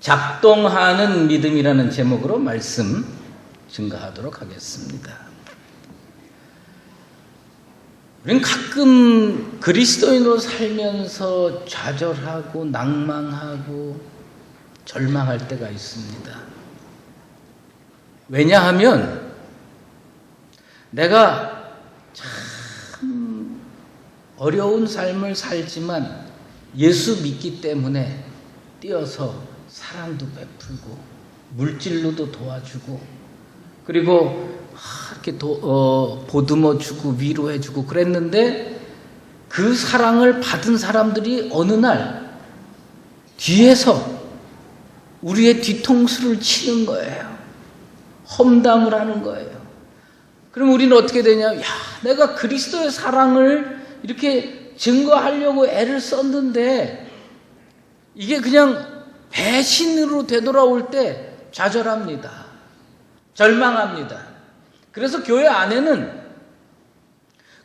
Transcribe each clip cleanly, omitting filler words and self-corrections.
작동하는 믿음이라는 제목으로 말씀 증가하도록 하겠습니다. 우리는 가끔 그리스도인으로 살면서 좌절하고 낭망하고 절망할 때가 있습니다. 왜냐하면 내가 참 어려운 삶을 살지만 예수 믿기 때문에 뛰어서 사랑도 베풀고 물질로도 도와주고 그리고 이렇게 보듬어주고 위로해주고 그랬는데 그 사랑을 받은 사람들이 어느 날 뒤에서 우리의 뒤통수를 치는 거예요. 험담을 하는 거예요. 그럼 우리는 어떻게 되냐? 야, 내가 그리스도의 사랑을 이렇게 증거하려고 애를 썼는데 이게 그냥 배신으로 되돌아올 때 좌절합니다. 절망합니다. 그래서 교회 안에는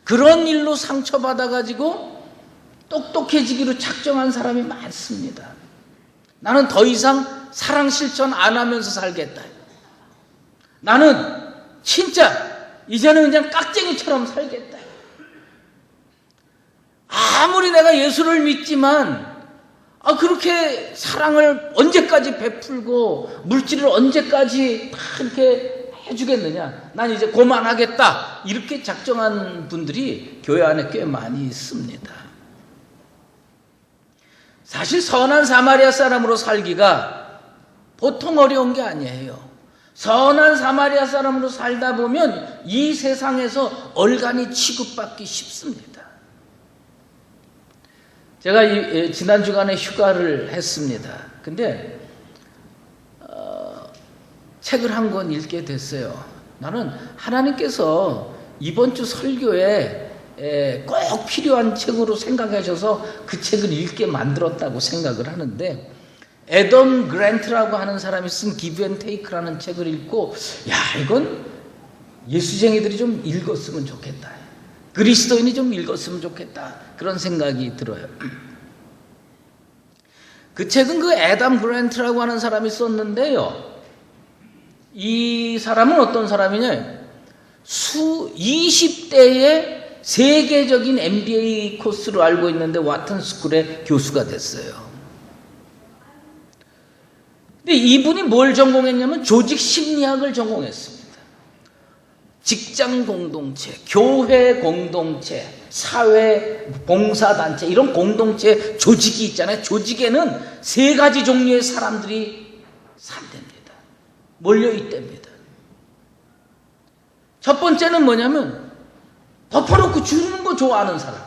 그런 일로 상처받아가지고 똑똑해지기로 작정한 사람이 많습니다. 나는 더 이상 사랑 실천 안 하면서 살겠다. 나는 진짜 이제는 그냥 깍쟁이처럼 살겠다. 아무리 내가 예수를 믿지만 그렇게 사랑을 언제까지 베풀고 물질을 언제까지 다 이렇게 해주겠느냐. 난 이제 그만하겠다. 이렇게 작정한 분들이 교회 안에 꽤 많이 있습니다. 사실 선한 사마리아 사람으로 살기가 보통 어려운 게 아니에요. 선한 사마리아 사람으로 살다 보면 이 세상에서 얼간이 취급받기 쉽습니다. 제가 지난 주간에 휴가를 했습니다. 근데 책을 한 권 읽게 됐어요. 나는 하나님께서 이번 주 설교에 꼭 필요한 책으로 생각하셔서 그 책을 읽게 만들었다고 생각을 하는데 애덤 그랜트라고 하는 사람이 쓴 Give and Take라는 책을 읽고 이건 예수쟁이들이 좀 읽었으면 좋겠다. 그리스도인이 좀 읽었으면 좋겠다. 그런 생각이 들어요. 그 책은 그 애덤 그랜트라고 하는 사람이 썼는데요. 이 사람은 어떤 사람이냐? 20대의 세계적인 MBA 코스로 알고 있는데 와튼 스쿨의 교수가 됐어요. 근데 이분이 뭘 전공했냐면 조직 심리학을 전공했습니다. 직장 공동체, 교회 공동체, 사회 봉사단체 이런 공동체 조직이 있잖아요. 조직에는 3가지 종류의 사람들이 산답니다. 몰려있답니다. 첫 번째는 뭐냐면 덮어놓고 주는 거 좋아하는 사람.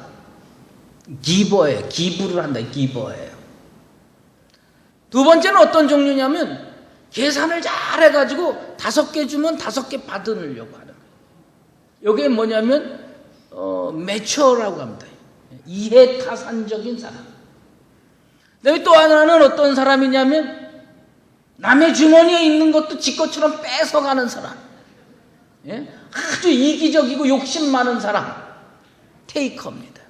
기버예요. 기부를 한다. 기버예요. 두 번째는 어떤 종류냐면 계산을 잘 해가지고 5개 주면 5개 받으려고 하는 거예요. 이게 뭐냐면 매처라고 합니다. 이해타산적인 사람. 그다음에 또 하나는 어떤 사람이냐면 남의 주머니에 있는 것도 지 것처럼 뺏어가는 사람. 아주 이기적이고 욕심 많은 사람. 테이커입니다.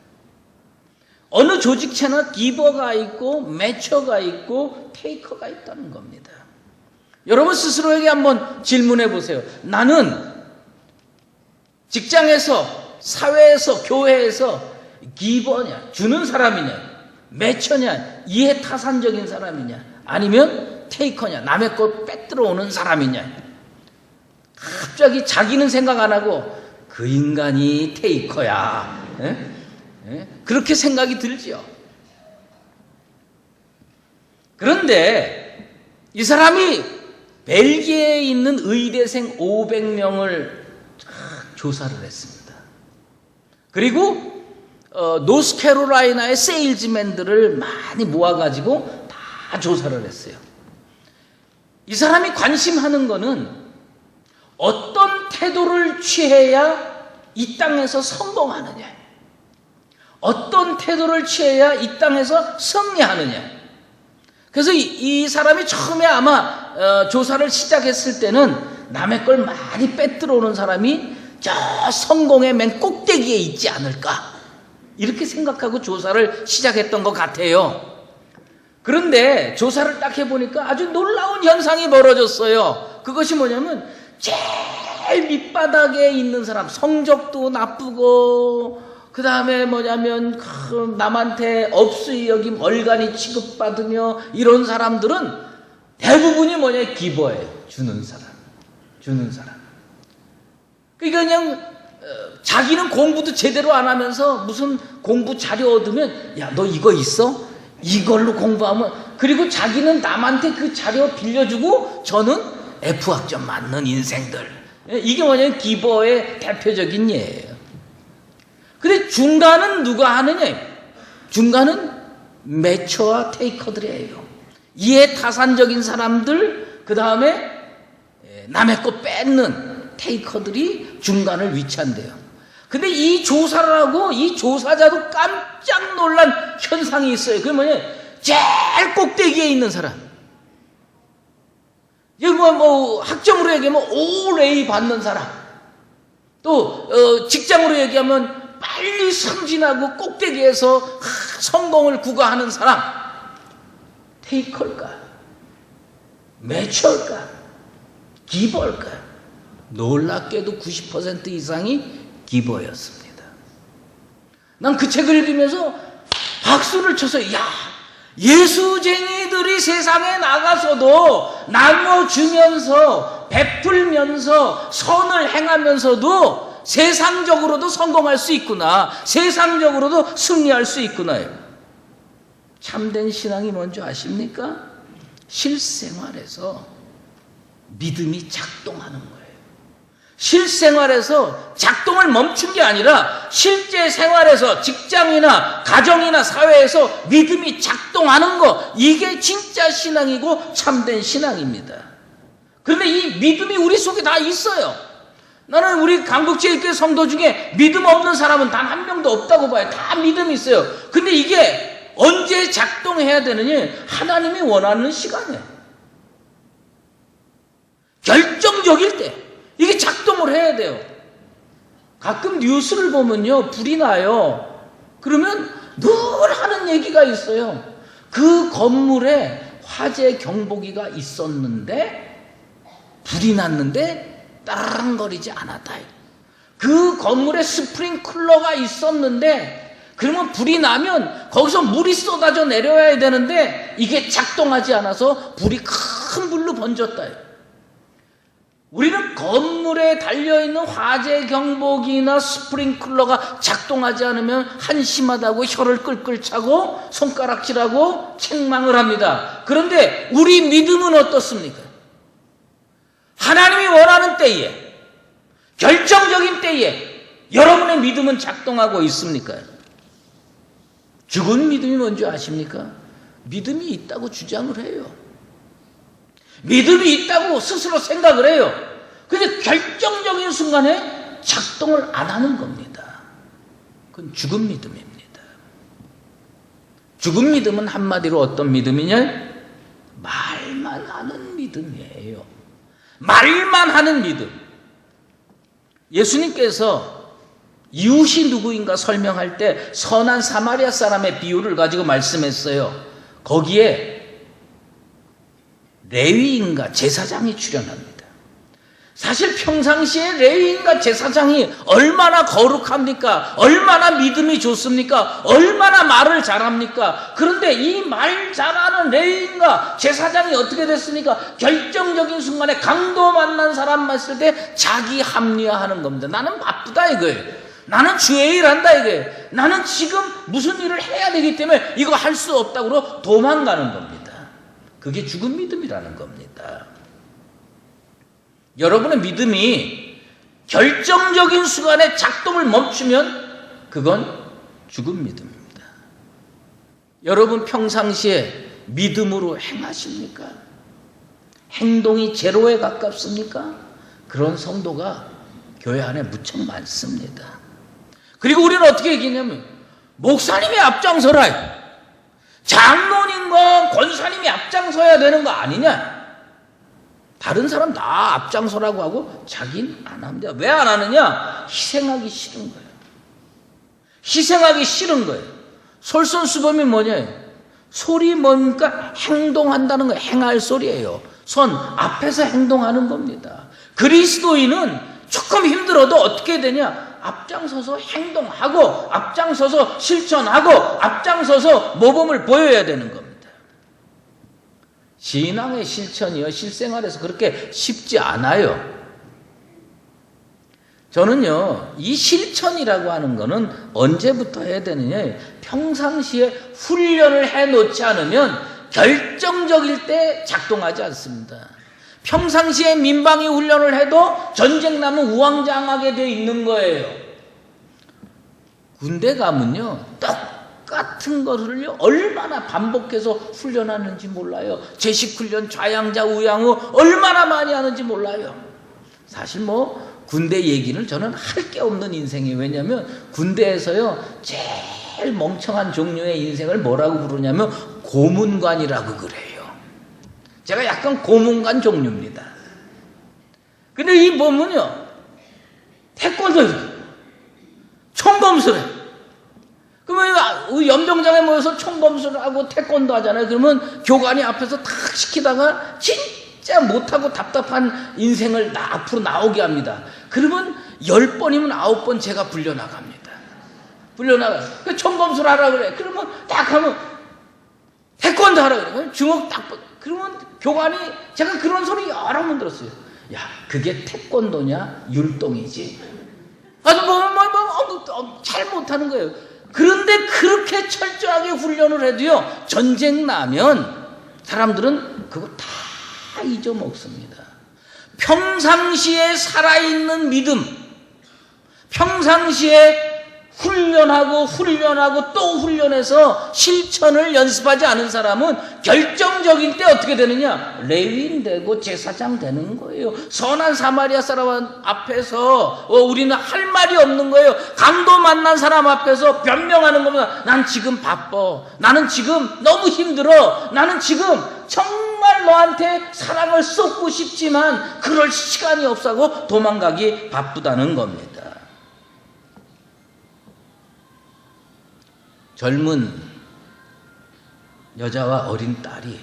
어느 조직체나 기버가 있고 매처가 있고 테이커가 있다는 겁니다. 여러분 스스로에게 한번 질문해 보세요. 나는 직장에서, 사회에서, 교회에서 기버냐, 주는 사람이냐, 매처냐, 이해타산적인 사람이냐, 아니면 테이커냐, 남의 것 빼들어 오는 사람이냐. 갑자기 자기는 생각 안 하고 그 인간이 테이커야. 그렇게 생각이 들지요. 그런데 이 사람이 벨기에에 있는 의대생 500명을 조사를 했습니다. 그리고 노스캐롤라이나의 세일즈맨들을 많이 모아가지고 다 조사를 했어요. 이 사람이 관심하는 거는 어떤 태도를 취해야 이 땅에서 성공하느냐, 어떤 태도를 취해야 이 땅에서 승리하느냐. 그래서 이 사람이 처음에 아마 조사를 시작했을 때는 남의 걸 많이 빼들어 오는 사람이 저 성공의 맨 꼭대기에 있지 않을까, 이렇게 생각하고 조사를 시작했던 것 같아요. 그런데 조사를 딱 해보니까 아주 놀라운 현상이 벌어졌어요. 그것이 뭐냐면 제일 밑바닥에 있는 사람, 성적도 나쁘고 그 다음에 뭐냐면 남한테 업수의 여김 얼간이 취급받으며 이런 사람들은 대부분이 뭐냐, 기버예요. 주는 사람. 그러니까 그냥 자기는 공부도 제대로 안 하면서 무슨 공부 자료 얻으면 야, 너 이거 있어? 이걸로 공부하면, 그리고 자기는 남한테 그 자료 빌려주고 저는 F학점 맞는 인생들. 이게 뭐냐면 기버의 대표적인 예예요. 근데 중간은 누가 하느냐? 중간은 매처와 테이커들이에요. 이해타산적인 사람들, 그 다음에 남의 거 뺏는 테이커들이 중간을 위치한대요. 근데 이 조사를 하고 이 조사자도 깜짝 놀란 현상이 있어요. 그게 뭐냐? 제일 꼭대기에 있는 사람. 이거 뭐 학점으로 얘기하면 올 A 받는 사람. 또 직장으로 얘기하면 빨리 승진하고 꼭대기에서 성공을 구가하는 사람. 테이커일까? 매처일까? 기버일까? 놀랍게도 90% 이상이 기버였습니다. 난 그 책을 읽으면서 박수를 쳐서, 야, 예수쟁이들이 세상에 나가서도 나눠주면서 베풀면서 선을 행하면서도 세상적으로도 성공할 수 있구나, 세상적으로도 승리할 수 있구나. 참된 신앙이 뭔지 아십니까? 실생활에서 믿음이 작동하는 거예요. 실생활에서 작동을 멈춘 게 아니라 실제 생활에서, 직장이나 가정이나 사회에서 믿음이 작동하는 거, 이게 진짜 신앙이고 참된 신앙입니다. 그런데 이 믿음이 우리 속에 다 있어요. 나는 우리 강북제일교회 성도 중에 믿음 없는 사람은 단 한 명도 없다고 봐요. 다 믿음이 있어요. 근데 이게 언제 작동해야 되느냐? 하나님이 원하는 시간에, 결정적일 때 이게 작동을 해야 돼요. 가끔 뉴스를 보면요, 불이 나요. 그러면 늘 하는 얘기가 있어요. 그 건물에 화재 경보기가 있었는데 불이 났는데 따랑거리지 않았다. 그 건물에 스프링클러가 있었는데, 그러면 불이 나면 거기서 물이 쏟아져 내려야 되는데 이게 작동하지 않아서 불이 큰 불로 번졌다. 우리는 건물에 달려있는 화재 경보기나 스프링클러가 작동하지 않으면 한심하다고 혀를 끌끌 차고 손가락질하고 책망을 합니다. 그런데 우리 믿음은 어떻습니까? 하나님이 원하는 때에, 결정적인 때에 여러분의 믿음은 작동하고 있습니까? 죽은 믿음이 뭔지 아십니까? 믿음이 있다고 주장을 해요. 믿음이 있다고 스스로 생각을 해요. 근데 결정적인 순간에 작동을 안 하는 겁니다. 그건 죽은 믿음입니다. 죽은 믿음은 한마디로 어떤 믿음이냐? 말만 하는 믿음이에요. 말만 하는 믿음. 예수님께서 이웃이 누구인가 설명할 때 선한 사마리아 사람의 비유를 가지고 말씀했어요. 거기에 레위인과 제사장이 출연합니다. 사실 평상시에 레위인과 제사장이 얼마나 거룩합니까? 얼마나 믿음이 좋습니까? 얼마나 말을 잘합니까? 그런데 이 말 잘하는 레위인과 제사장이 어떻게 됐습니까? 결정적인 순간에 강도 만난 사람 봤을 때 자기 합리화하는 겁니다. 나는 바쁘다 이거예요. 나는 주의 일 한다 이거예요. 나는 지금 무슨 일을 해야 되기 때문에 이거 할 수 없다고 도망가는 겁니다. 그게 죽은 믿음이라는 겁니다. 여러분의 믿음이 결정적인 순간에 작동을 멈추면 그건 죽은 믿음입니다. 여러분 평상시에 믿음으로 행하십니까? 행동이 제로에 가깝습니까? 그런 성도가 교회 안에 무척 많습니다. 그리고 우리는 어떻게 얘기냐면, 목사님이 앞장서라, 장로님과 권사님이 앞장서야 되는 거 아니냐? 다른 사람 다 앞장서라고 하고 자기는 안 합니다. 왜 안 하느냐? 희생하기 싫은 거예요. 희생하기 싫은 거예요. 솔선수범이 뭐냐? 소리 뭡니까? 행동한다는 거, 행할 소리예요. 손 앞에서 행동하는 겁니다. 그리스도인은 조금 힘들어도 어떻게 되냐? 앞장서서 행동하고, 앞장서서 실천하고, 앞장서서 모범을 보여야 되는 겁니다. 신앙의 실천이요, 실생활에서 그렇게 쉽지 않아요. 저는요, 이 실천이라고 하는 거는 언제부터 해야 되느냐? 평상시에 훈련을 해놓지 않으면 결정적일 때 작동하지 않습니다. 평상시에 민방위 훈련을 해도 전쟁 나면 우왕좌왕하게 되어 있는 거예요. 군대 가면요, 똑같은 것을요, 얼마나 반복해서 훈련하는지 몰라요. 제식훈련, 좌양자, 우양우 얼마나 많이 하는지 몰라요. 사실 군대 얘기는 저는 할 게 없는 인생이에요. 왜냐하면 군대에서요, 제일 멍청한 종류의 인생을 뭐라고 부르냐면 고문관이라고 그래요. 제가 약간 고문관 종류입니다. 근데 이 보면요, 태권도 총검술해. 그러면 연병장에 모여서 총검술을 하고 태권도 하잖아요. 그러면 교관이 앞에서 탁 시키다가 진짜 못하고 답답한 인생을 앞으로 나오게 합니다. 그러면 10번이면 9번 제가 불려나갑니다. 불려나가요. 총검술 하라 그래. 그러면 딱 하면 태권도 하라 그래. 주먹 딱, 그러면 교관이, 제가 그런 소리 여러 번 들었어요. 야, 그게 태권도냐? 율동이지. 아주 잘 못하는 거예요. 그런데 그렇게 철저하게 훈련을 해도요, 전쟁 나면 사람들은 그거 다 잊어먹습니다. 평상시에 살아있는 믿음, 평상시에 훈련하고 또 훈련해서 실천을 연습하지 않은 사람은 결정적인 때 어떻게 되느냐? 레위인 되고 제사장 되는 거예요. 선한 사마리아 사람 앞에서 우리는 할 말이 없는 거예요. 강도 만난 사람 앞에서 변명하는 겁니다. 난 지금 바빠. 나는 지금 너무 힘들어. 나는 지금 정말 너한테 사랑을 쏟고 싶지만 그럴 시간이 없어서 도망가기 바쁘다는 겁니다. 젊은 여자와 어린 딸이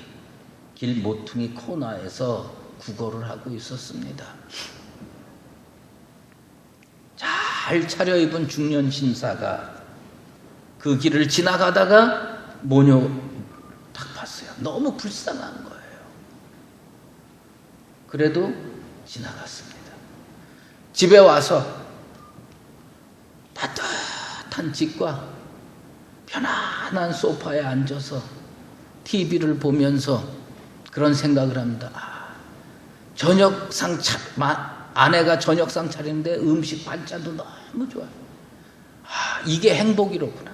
길 모퉁이 코너에서 구걸을 하고 있었습니다. 잘 차려입은 중년 신사가 그 길을 지나가다가 모녀 딱 봤어요. 너무 불쌍한 거예요. 그래도 지나갔습니다. 집에 와서 따뜻한 집과 편안한 소파에 앉아서 TV를 보면서 그런 생각을 합니다. 아내가 저녁상 차리는데 음식 반찬도 너무 좋아요. 이게 행복이로구나.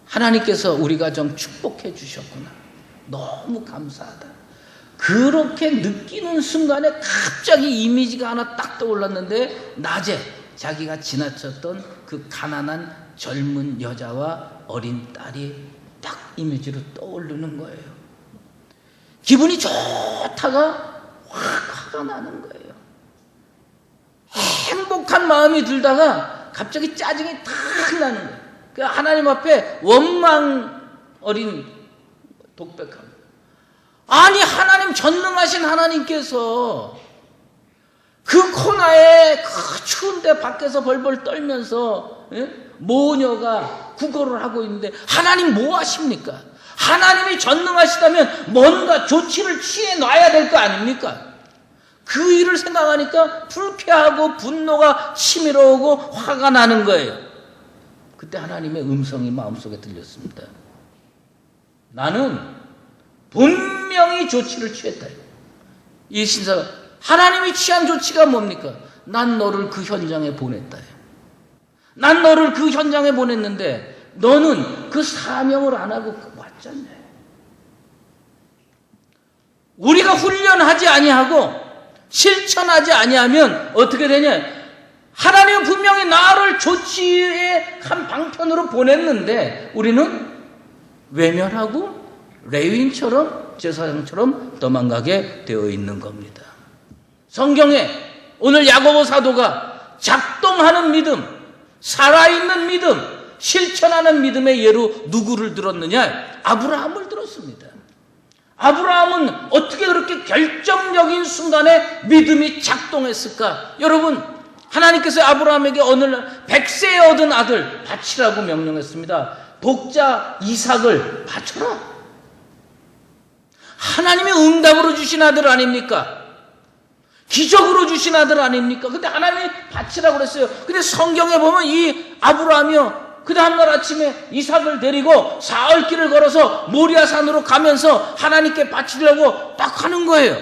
하나님께서 우리 가정 축복해 주셨구나. 너무 감사하다. 그렇게 느끼는 순간에 갑자기 이미지가 하나 딱 떠올랐는데, 낮에 자기가 지나쳤던 그 가난한 젊은 여자와 어린 딸이 딱 이미지로 떠오르는 거예요. 기분이 좋다가 화가 나는 거예요. 행복한 마음이 들다가 갑자기 짜증이 탁 나는 거예요. 그 하나님 앞에 원망 어린 독백함. 아니, 하나님, 전능하신 하나님께서 그 코너에 그 추운데 밖에서 벌벌 떨면서 모녀가 구걸을 하고 있는데 하나님 뭐 하십니까? 하나님이 전능하시다면 뭔가 조치를 취해 놔야 될 거 아닙니까? 그 일을 생각하니까 불쾌하고 분노가 치밀어 오고 화가 나는 거예요. 그때 하나님의 음성이 마음속에 들렸습니다. 나는 분명히 조치를 취했다. 이 신사가, 하나님이 취한 조치가 뭡니까? 난 너를 그 현장에 보냈다. 난 너를 그 현장에 보냈는데 너는 그 사명을 안 하고 왔잖아요. 우리가 훈련하지 아니하고 실천하지 아니하면 어떻게 되냐? 하나님은 분명히 나를 조치의 한 방편으로 보냈는데 우리는 외면하고 레위인처럼 제사장처럼 도망가게 되어 있는 겁니다. 성경에 오늘 야고보 사도가 작동하는 믿음, 살아있는 믿음, 실천하는 믿음의 예로 누구를 들었느냐? 아브라함을 들었습니다. 아브라함은 어떻게 그렇게 결정적인 순간에 믿음이 작동했을까? 여러분, 하나님께서 아브라함에게 어느 날 100세에 얻은 아들 바치라고 명령했습니다. 독자 이삭을 바쳐라. 하나님이 응답으로 주신 아들 아닙니까? 기적으로 주신 아들 아닙니까? 근데 하나님이 바치라고 그랬어요. 근데 성경에 보면 이 아브라함이요, 그 다음날 아침에 이삭을 데리고 사흘길을 걸어서 모리아산으로 가면서 하나님께 바치려고 딱 하는 거예요.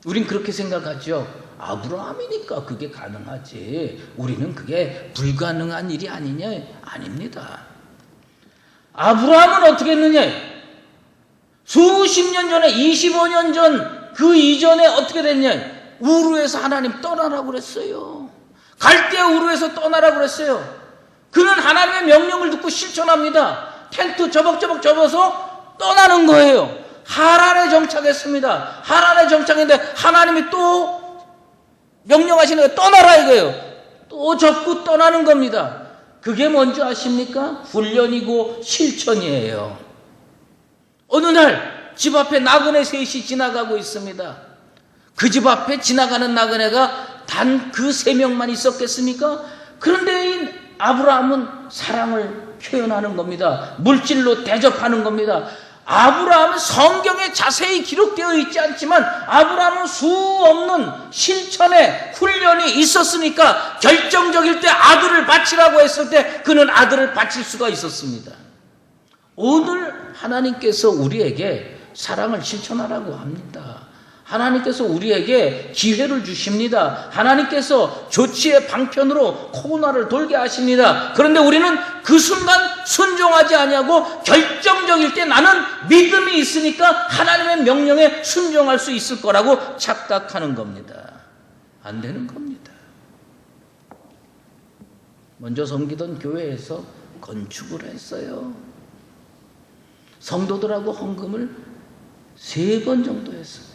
우린 그렇게 생각하죠. 아브라함이니까 그게 가능하지. 우리는 그게 불가능한 일이 아니냐? 아닙니다. 아브라함은 어떻게 했느냐? 수십 년 전에, 25년 전, 그 이전에 어떻게 됐냐? 우르에서 하나님 떠나라고 그랬어요. 갈대아 우르에서 떠나라고 그랬어요. 그는 하나님의 명령을 듣고 실천합니다. 텐트 저벅저벅 접어서 떠나는 거예요. 하란에 정착했습니다. 하란에 정착했는데 하나님이 또 명령하시는 거예요. 떠나라 이거예요. 또 접고 떠나는 겁니다. 그게 뭔지 아십니까? 훈련이고 실천이에요. 어느 날 집 앞에 나그네 셋이 지나가고 있습니다. 그 집 앞에 지나가는 나그네가 단 그 3명만 있었겠습니까? 그런데 이 아브라함은 사랑을 표현하는 겁니다. 물질로 대접하는 겁니다. 아브라함은 성경에 자세히 기록되어 있지 않지만 아브라함은 수없는 실천의 훈련이 있었으니까 결정적일 때 아들을 바치라고 했을 때 그는 아들을 바칠 수가 있었습니다. 오늘 하나님께서 우리에게 사랑을 실천하라고 합니다. 하나님께서 우리에게 기회를 주십니다. 하나님께서 조치의 방편으로 코로나를 돌게 하십니다. 그런데 우리는 그 순간 순종하지 아니하고 결정적일 때 나는 믿음이 있으니까 하나님의 명령에 순종할 수 있을 거라고 착각하는 겁니다. 안 되는 겁니다. 먼저 섬기던 교회에서 건축을 했어요. 성도들하고 헌금을 3번 정도 했어요.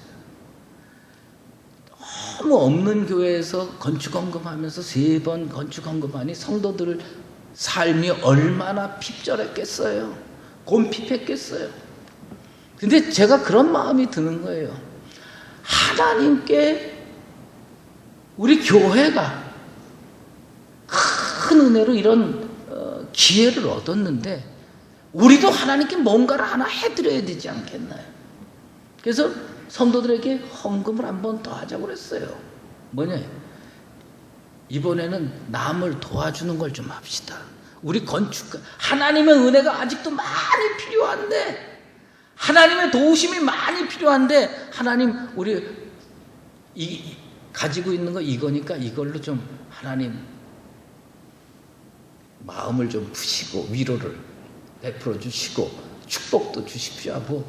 너무 없는 교회에서 건축헌금하면서 3번 건축헌금하니 성도들 삶이 얼마나 핍절했겠어요. 곰핍했겠어요. 근데 제가 그런 마음이 드는 거예요. 하나님께 우리 교회가 큰 은혜로 이런 기회를 얻었는데 우리도 하나님께 뭔가를 하나 해드려야 되지 않겠나요? 그래서 성도들에게 헌금을 한 번 더 하자고 그랬어요. 뭐냐? 이번에는 남을 도와주는 걸 좀 합시다. 우리 건축가, 하나님의 은혜가 아직도 많이 필요한데, 하나님의 도우심이 많이 필요한데, 하나님, 우리 가지고 있는 거 이거니까 이걸로 좀 하나님 마음을 좀 푸시고 위로를 베풀어 주시고 축복도 주십시오 하고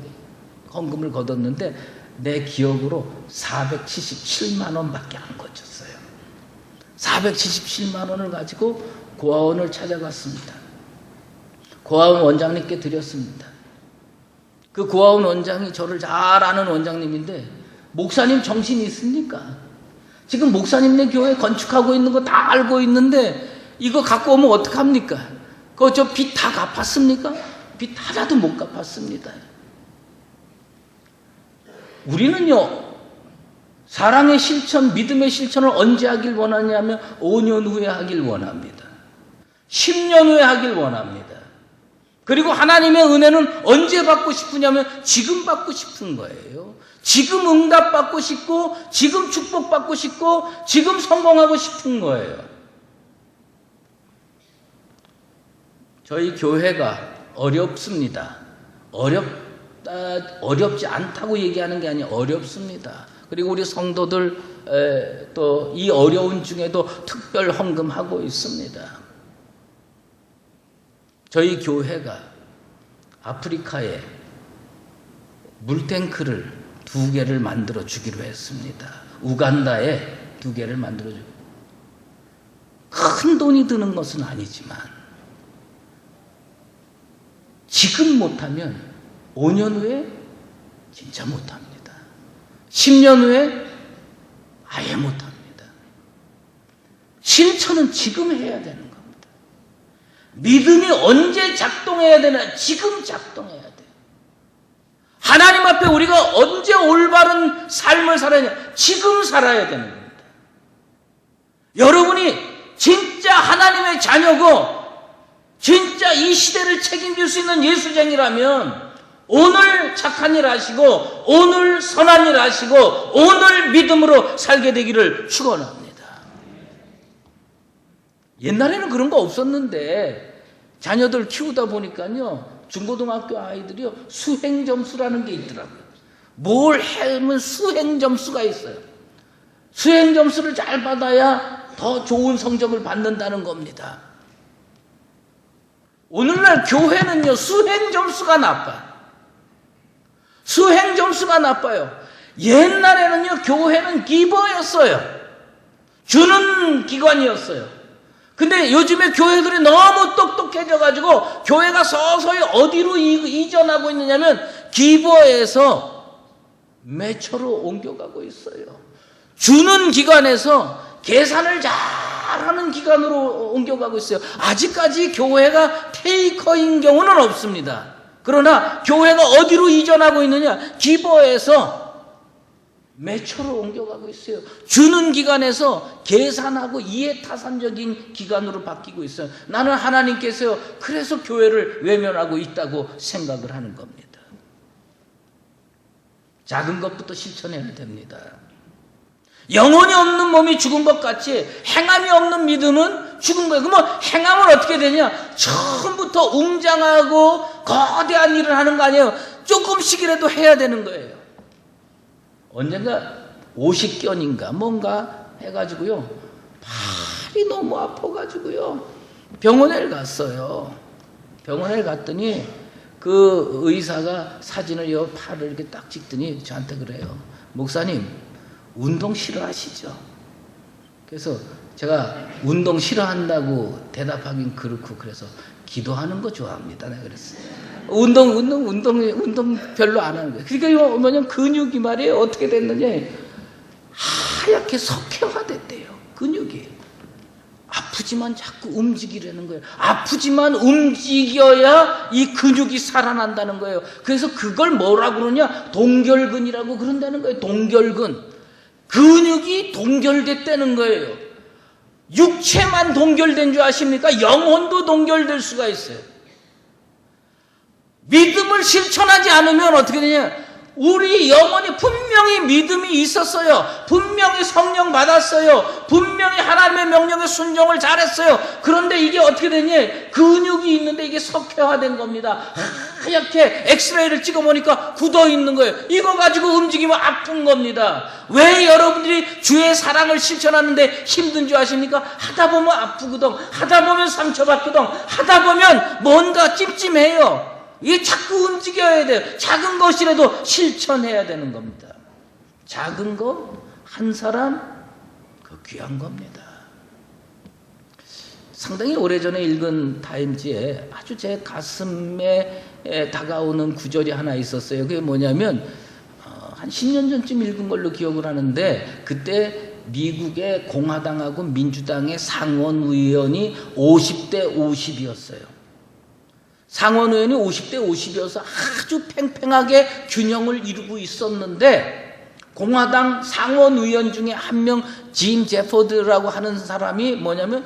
헌금을 거뒀는데 내 기억으로 477만 원밖에 안 거쳤어요. 477만 원을 가지고 고아원을 찾아갔습니다. 고아원 원장님께 드렸습니다. 그 고아원 원장이 저를 잘 아는 원장님인데 목사님 정신이 있습니까? 지금 목사님네 교회 건축하고 있는 거 다 알고 있는데 이거 갖고 오면 어떡합니까? 그거 저 빚 다 갚았습니까? 빚 하나도 못 갚았습니다. 우리는요, 사랑의 실천, 믿음의 실천을 언제 하길 원하냐면 5년 후에 하길 원합니다. 10년 후에 하길 원합니다. 그리고 하나님의 은혜는 언제 받고 싶으냐면 지금 받고 싶은 거예요. 지금 응답 받고 싶고, 지금 축복 받고 싶고, 지금 성공하고 싶은 거예요. 저희 교회가 어렵습니다. 어렵지 않다고 얘기하는 게 아니라 어렵습니다. 그리고 우리 성도들 또 이 어려운 중에도 특별 헌금하고 있습니다. 저희 교회가 아프리카에 물탱크를 2개를 만들어 주기로 했습니다. 우간다에 2개를 만들어 주고 큰 돈이 드는 것은 아니지만 지금 못하면 5년 후에 진짜 못합니다. 10년 후에 아예 못합니다. 실천은 지금 해야 되는 겁니다. 믿음이 언제 작동해야 되나? 지금 작동해야 돼. 하나님 앞에 우리가 언제 올바른 삶을 살아야 되냐? 지금 살아야 되는 겁니다. 여러분이 진짜 하나님의 자녀고 진짜 이 시대를 책임질 수 있는 예수쟁이라면 오늘 착한 일 하시고 오늘 선한 일 하시고 오늘 믿음으로 살게 되기를 축원합니다. 옛날에는 그런 거 없었는데 자녀들 키우다 보니까요, 중고등학교 아이들이요, 수행점수라는 게 있더라고요. 뭘 하면 수행점수가 있어요. 수행점수를 잘 받아야 더 좋은 성적을 받는다는 겁니다. 오늘날 교회는요, 수행점수가 나빠요. 수행점수가 나빠요. 옛날에는요, 교회는 기버였어요. 주는 기관이었어요. 근데 요즘에 교회들이 너무 똑똑해져가지고 교회가 서서히 어디로 이전하고 있느냐면 기버에서 매초로 옮겨가고 있어요. 주는 기관에서 계산을 잘하는 기관으로 옮겨가고 있어요. 아직까지 교회가 테이커인 경우는 없습니다. 그러나 교회가 어디로 이전하고 있느냐? 기버에서 매초로 옮겨가고 있어요. 주는 기관에서 계산하고 이해타산적인 기관으로 바뀌고 있어요. 나는 하나님께서 그래서 교회를 외면하고 있다고 생각을 하는 겁니다. 작은 것부터 실천해야 됩니다. 영혼이 없는 몸이 죽은 것 같이 행함이 없는 믿음은 죽은 거예요. 그러면 행함은 어떻게 되냐? 처음부터 웅장하고 거대한 일을 하는 거 아니에요. 조금씩이라도 해야 되는 거예요. 언젠가 50견인가 뭔가 해가지고요, 팔이 너무 아파가지고요 병원에 갔어요. 병원에 갔더니 그 의사가 사진을 이 팔을 이렇게 딱 찍더니 저한테 그래요. 목사님, 운동 싫어하시죠? 그래서 제가 운동 싫어한다고 대답하긴 그렇고, 그래서 기도하는 거 좋아합니다. 내가 그랬어요. 운동 별로 안 하는 거예요. 그러니까 뭐냐면 근육이 말이에요. 어떻게 됐느냐? 하얗게 석회화됐대요. 근육이. 아프지만 자꾸 움직이려는 거예요. 아프지만 움직여야 이 근육이 살아난다는 거예요. 그래서 그걸 뭐라고 그러냐? 동결근이라고 그런다는 거예요. 동결근. 근육이 동결됐다는 거예요. 육체만 동결된 줄 아십니까? 영혼도 동결될 수가 있어요. 믿음을 실천하지 않으면 어떻게 되냐? 우리 영혼이 분명히 믿음이 있었어요. 분명히 성령 받았어요. 분명히 하나님의 명령에 순종을 잘했어요. 그런데 이게 어떻게 되냐? 근육이 있는데 이게 석회화된 겁니다. 하얗게 엑스레이를 찍어보니까 굳어있는 거예요. 이거 가지고 움직이면 아픈 겁니다. 왜 여러분들이 주의 사랑을 실천하는데 힘든 줄 아십니까? 하다 보면 아프거든. 하다 보면 상처받거든. 하다 보면 뭔가 찜찜해요. 이게 자꾸 움직여야 돼요. 작은 것이라도 실천해야 되는 겁니다. 작은 것, 한 사람, 그 귀한 겁니다. 상당히 오래전에 읽은 타임지에 아주 제 가슴에 다가오는 구절이 하나 있었어요. 그게 뭐냐면 한 10년 전쯤 읽은 걸로 기억을 하는데, 그때 미국의 공화당하고 민주당의 상원 의원이 50대 50이었어요. 상원 의원이 50대 50이어서 아주 팽팽하게 균형을 이루고 있었는데, 공화당 상원 의원 중에 한 명, 짐 제퍼드라고 하는 사람이 뭐냐면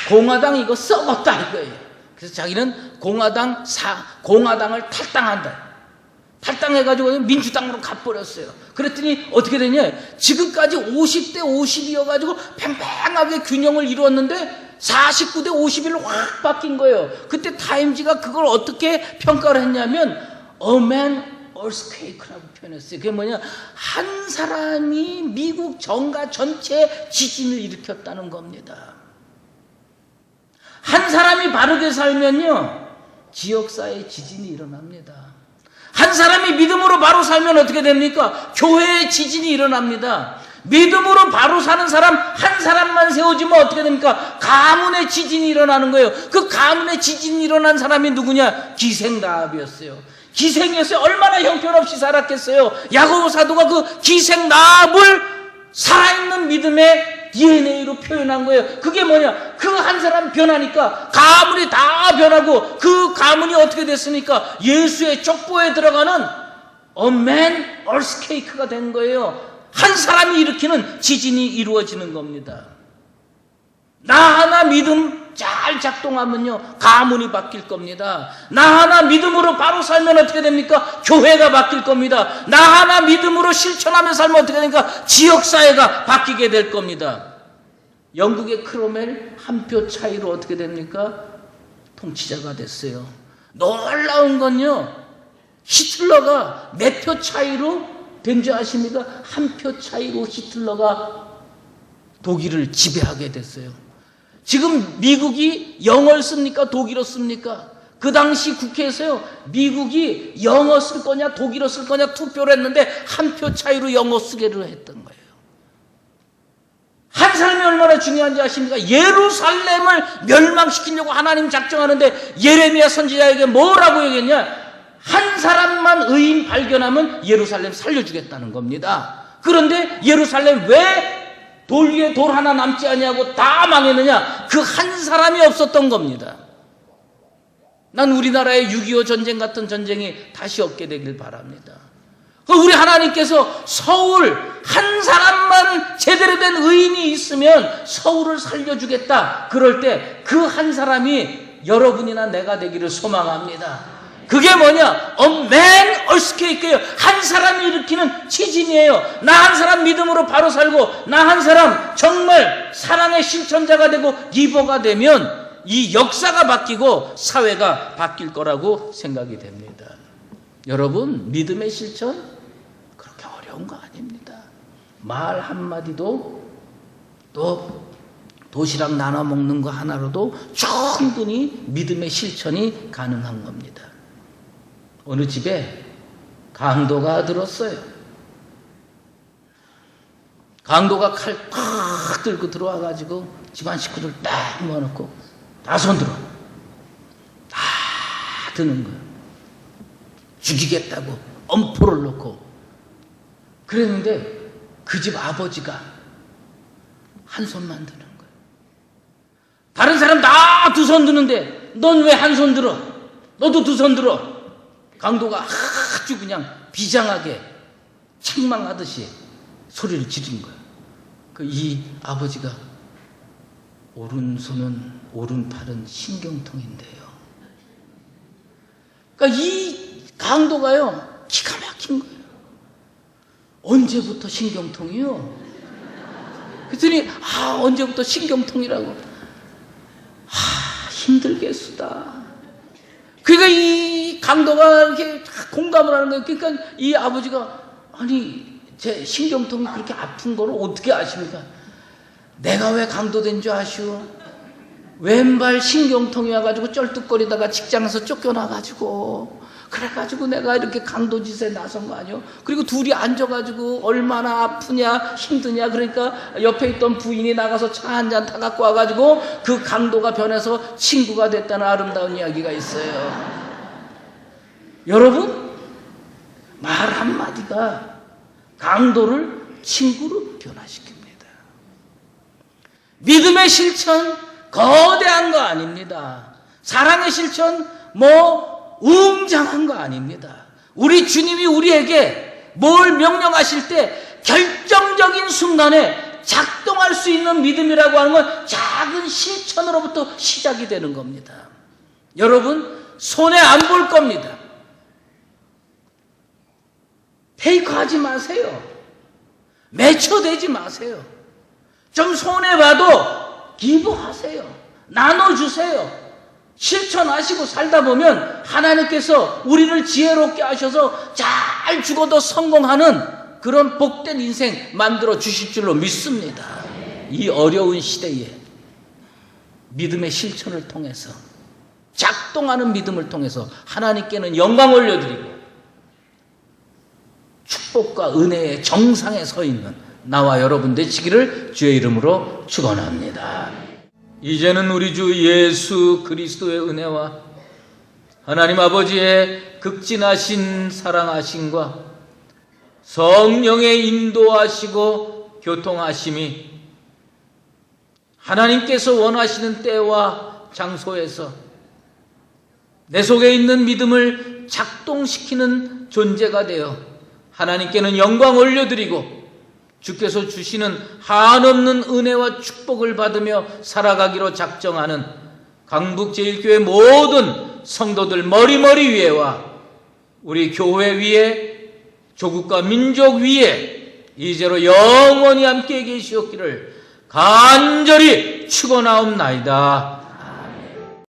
공화당 이거 썩었다 이거예요. 그래서 자기는 공화당을 탈당한다. 탈당해가지고 민주당으로 가버렸어요. 그랬더니 어떻게 되냐? 지금까지 50대 50이어가지고 팽팽하게 균형을 이루었는데 49대 51로 확 바뀐 거예요. 그때 타임지가 그걸 어떻게 평가를 했냐면 A man earthquake라고 표현했어요. 그게 뭐냐? 한 사람이 미국 정가 전체에 지진을 일으켰다는 겁니다. 한 사람이 바르게 살면요, 지역사회에 지진이 일어납니다. 한 사람이 믿음으로 바로 살면 어떻게 됩니까? 교회에 지진이 일어납니다. 믿음으로 바로 사는 사람 한 사람만 세워지면 어떻게 됩니까? 가문의 지진이 일어나는 거예요. 그 가문의 지진이 일어난 사람이 누구냐? 기생라합이었어요. 기생이었어요. 얼마나 형편없이 살았겠어요. 야고보 사도가 그 기생라합을 살아있는 믿음의 DNA로 표현한 거예요. 그게 뭐냐? 그 한 사람 변하니까 가문이 다 변하고 그 가문이 어떻게 됐습니까? 예수의 족보에 들어가는 A man earthquake가 된 거예요. 한 사람이 일으키는 지진이 이루어지는 겁니다. 나 하나 믿음 잘 작동하면요, 가문이 바뀔 겁니다. 나 하나 믿음으로 바로 살면 어떻게 됩니까? 교회가 바뀔 겁니다. 나 하나 믿음으로 실천하며 살면 어떻게 됩니까? 지역사회가 바뀌게 될 겁니다. 영국의 크로멜 한 표 차이로 어떻게 됩니까? 통치자가 됐어요. 놀라운 건요, 히틀러가 몇 표 차이로 된 줄 아십니까? 한 표 차이로 히틀러가 독일을 지배하게 됐어요. 지금 미국이 영어를 씁니까? 독일어 씁니까? 그 당시 국회에서요, 미국이 영어 쓸 거냐 독일어 쓸 거냐 투표를 했는데 한 표 차이로 영어 쓰기로 했던 거예요. 한 사람이 얼마나 중요한지 아십니까? 예루살렘을 멸망시키려고 하나님 작정하는데 예레미야 선지자에게 뭐라고 얘기했냐? 한 사람만 의인 발견하면 예루살렘 살려주겠다는 겁니다. 그런데 예루살렘 왜 돌 위에 돌 하나 남지 않냐고 다 망했느냐? 그 한 사람이 없었던 겁니다. 난 우리나라의 6.25 전쟁 같은 전쟁이 다시 없게 되길 바랍니다. 우리 하나님께서 서울 한 사람만 제대로 된 의인이 있으면 서울을 살려주겠다. 그럴 때 그 한 사람이 여러분이나 내가 되기를 소망합니다. 그게 뭐냐? A man earthquake예요. 한 사람이 일으키는 지진이에요. 나 한 사람 믿음으로 바로 살고 나 한 사람 정말 사랑의 실천자가 되고 리버가 되면 이 역사가 바뀌고 사회가 바뀔 거라고 생각이 됩니다. 여러분, 믿음의 실천 그렇게 어려운 거 아닙니다. 말 한마디도 또 도시락 나눠 먹는 거 하나로도 충분히 믿음의 실천이 가능한 겁니다. 어느 집에 강도가 들었어요. 강도가 칼 탁 들고 들어와가지고 집안 식구들 딱 모아놓고 다 손들어. 다 드는 거예요. 죽이겠다고 엄포를 놓고. 그랬는데 그 집 아버지가 한 손만 드는 거예요. 다른 사람 다 두 손 드는데 넌 왜 한 손 들어? 너도 두 손 들어. 강도가 아주 그냥 비장하게 책망하듯이 소리를 지른 거예요. 이 아버지가 오른손은 오른팔은 신경통인데요. 그러니까 이 강도가요, 기가 막힌 거예요. 언제부터 신경통이요? 그랬더니 언제부터 신경통이라고? 힘들겠수다. 그러니까 이 강도가 이렇게 공감을 하는 거예요. 그러니까 이 아버지가 아니 제 신경통이 그렇게 아픈 거를 어떻게 아십니까? 내가 왜 강도된 줄 아시오? 왼발 신경통이 와가지고 쩔뚝거리다가 직장에서 쫓겨나가지고 그래가지고 내가 이렇게 강도짓에 나선 거 아니오? 그리고 둘이 앉아가지고 얼마나 아프냐 힘드냐. 그러니까 옆에 있던 부인이 나가서 차 한 잔 타갖고 와가지고 그 강도가 변해서 친구가 됐다는 아름다운 이야기가 있어요. 여러분, 말 한마디가 강도를 친구로 변화시킵니다. 믿음의 실천 거대한 거 아닙니다. 사랑의 실천 웅장한 거 아닙니다. 우리 주님이 우리에게 뭘 명령하실 때 결정적인 순간에 작동할 수 있는 믿음이라고 하는 건 작은 실천으로부터 시작이 되는 겁니다. 여러분, 손해 안 볼 겁니다. 페이크하지 마세요. 매초되지 마세요. 좀 손해봐도 기부하세요. 나눠주세요. 실천하시고 살다 보면 하나님께서 우리를 지혜롭게 하셔서 잘 죽어도 성공하는 그런 복된 인생 만들어 주실 줄로 믿습니다. 이 어려운 시대에 믿음의 실천을 통해서, 작동하는 믿음을 통해서 하나님께는 영광 올려드리고 축복과 은혜의 정상에 서 있는 나와 여러분 되시기를 주의 이름으로 축원합니다. 이제는 우리 주 예수 그리스도의 은혜와 하나님 아버지의 극진하신 사랑하심과 성령의 인도하시고 교통하심이 하나님께서 원하시는 때와 장소에서 내 속에 있는 믿음을 작동시키는 존재가 되어 하나님께는 영광 올려드리고 주께서 주시는 한없는 은혜와 축복을 받으며 살아가기로 작정하는 강북제일교회 모든 성도들 머리머리 위에와 우리 교회 위에 조국과 민족 위에 이제로 영원히 함께 계시옵기를 간절히 축원하옵나이다.